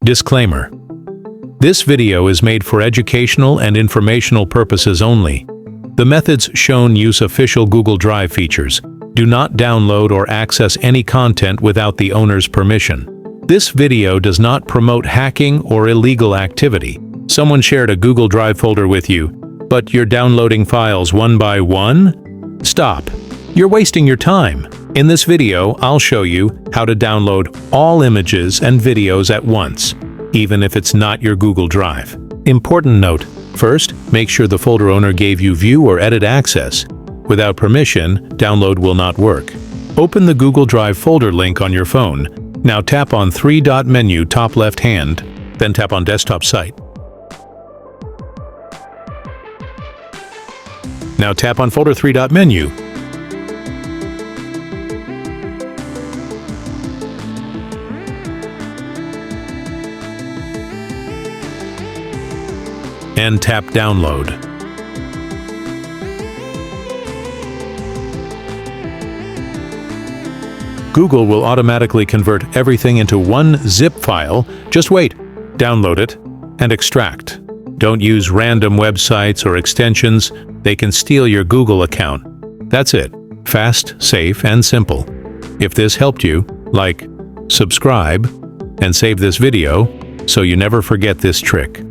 Disclaimer: this video is made for educational and informational purposes only. The methods shown use official Google Drive features. Do not download or access any content without the owner's permission. This video does not promote hacking or illegal activity. Someone shared a Google Drive folder with you, but you're downloading files one by one? Stop. You're wasting your time. In this video, I'll show you how to download all images and videos at once, even if it's not your Google Drive. Important note: first, make sure the folder owner gave you view or edit access. Without permission, download will not work. Open the Google Drive folder link on your phone. Now tap on three-dot menu top left hand, then tap on Desktop Site. Now tap on Folder three-dot menu. And tap Download. Google will automatically convert everything into one zip file. Just wait, download it, and extract. Don't use random websites or extensions. They can steal your Google account. That's it. Fast, safe, and simple. If this helped you, like, subscribe, and save this video so you never forget this trick.